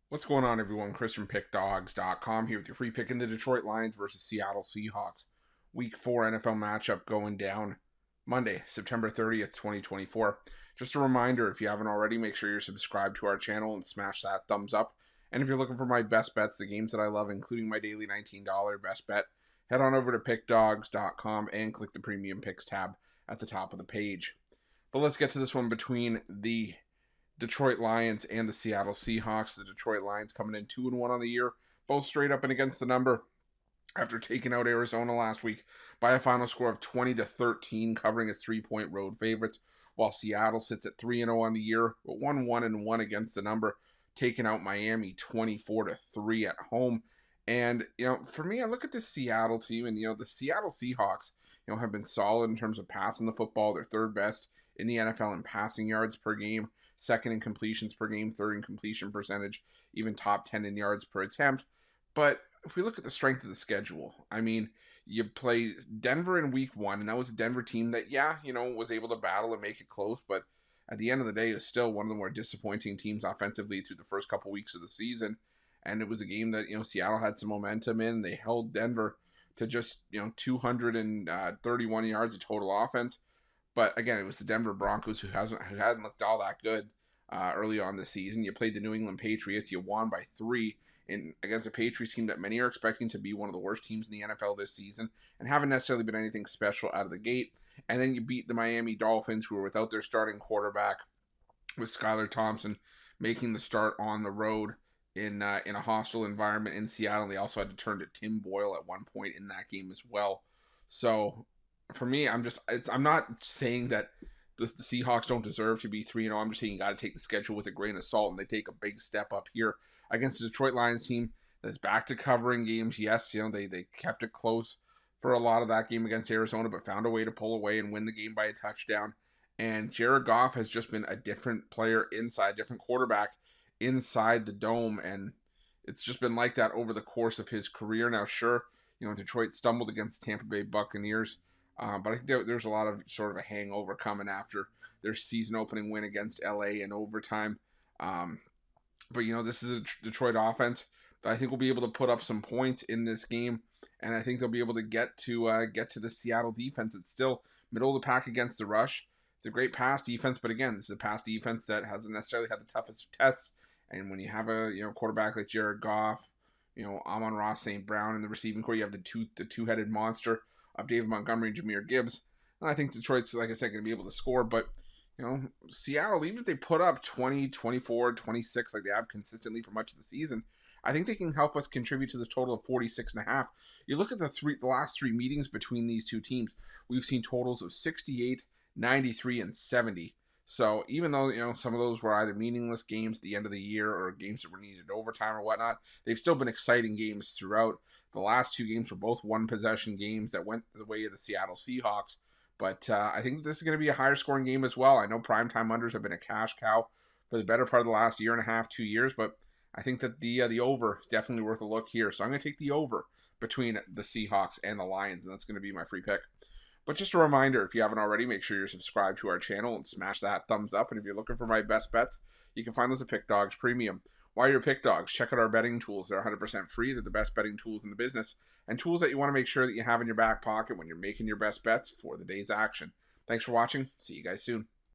What's going on, everyone? Chris from Pickdawgz.com here with your free pick in the Detroit Lions versus Seattle Seahawks. Week 4 NFL matchup going down Monday, September 30th, 2024. Just a reminder, if you haven't already, make sure you're subscribed to our channel and smash that thumbs up. And if you're looking for my best bets, the games that I love, including my daily $19 best bet, head on over to Pickdawgz.com and click the Premium Picks tab at the top of the page. But let's get to this one between the Detroit Lions and the Seattle Seahawks. The Detroit Lions coming in 2-1 on the year, both straight up and against the number after taking out Arizona last week by a final score of 20-13, covering as 3-point road favorites, while Seattle sits at 3-0 on the year, but 1-1-1 against the number, taking out Miami 24-3 at home. And, for me, I look at this Seattle team, and, the Seattle Seahawks, have been solid in terms of passing the football. They're third best in the NFL in passing yards per game, second in completions per game, third in completion percentage, even top 10 in yards per attempt. But if we look at the strength of the schedule, you play Denver in week 1, and that was a Denver team that, was able to battle and make it close, but at the end of the day, is still one of the more disappointing teams offensively through the first couple weeks of the season. And it was a game that, Seattle had some momentum in. They held Denver to just, 231 yards of total offense. But again, it was the Denver Broncos who hadn't looked all that good early on this season. You played the New England Patriots. You won by 3 against a Patriots team that many are expecting to be one of the worst teams in the NFL this season and haven't necessarily been anything special out of the gate. And then you beat the Miami Dolphins, who were without their starting quarterback, with Skylar Thompson making the start on the road in a hostile environment in Seattle. They also had to turn to Tim Boyle at one point in that game as well. So for me, I'm not saying that the Seahawks don't deserve to be 3-0. I'm just saying you got to take the schedule with a grain of salt, and they take a big step up here against the Detroit Lions team that's back to covering games. Yes, they kept it close for a lot of that game against Arizona, but found a way to pull away and win the game by a touchdown. And Jared Goff has just been a different player inside, different quarterback inside the dome, and it's just been like that over the course of his career. Now, sure, Detroit stumbled against Tampa Bay Buccaneers, but I think there's a lot of sort of a hangover coming after their season opening win against LA in overtime. But this is a Detroit offense that I think will be able to put up some points in this game, and I think they'll be able to get to the Seattle defense. It's still middle of the pack against the rush. It's a great pass defense, but again, this is a pass defense that hasn't necessarily had the toughest of tests. And when you have a quarterback like Jared Goff, Amon-Ra St. Brown in the receiving core, you have the two-headed monster of David Montgomery and Jahmyr Gibbs. And I think Detroit's, like I said, going to be able to score. But, Seattle, even if they put up 20, 24, 26 like they have consistently for much of the season, I think they can help us contribute to this total of 46.5. You look at the last 3 meetings between these two teams, we've seen totals of 68, 93, and 70. So even though, some of those were either meaningless games at the end of the year or games that were needed overtime or whatnot, they've still been exciting games throughout. The last 2 games were both one-possession games that went the way of the Seattle Seahawks. But I think this is going to be a higher scoring game as well. I know primetime unders have been a cash cow for the better part of the last year and a half, 2 years, but I think that the over is definitely worth a look here. So I'm going to take the over between the Seahawks and the Lions, and that's going to be my free pick. But just a reminder, if you haven't already, make sure you're subscribed to our channel and smash that thumbs up. And if you're looking for my best bets, you can find those at Pick Dawgz Premium. While you're Pick Dawgz, check out our betting tools. They're 100% free. They're the best betting tools in the business, and tools that you want to make sure that you have in your back pocket when you're making your best bets for the day's action. Thanks for watching. See you guys soon.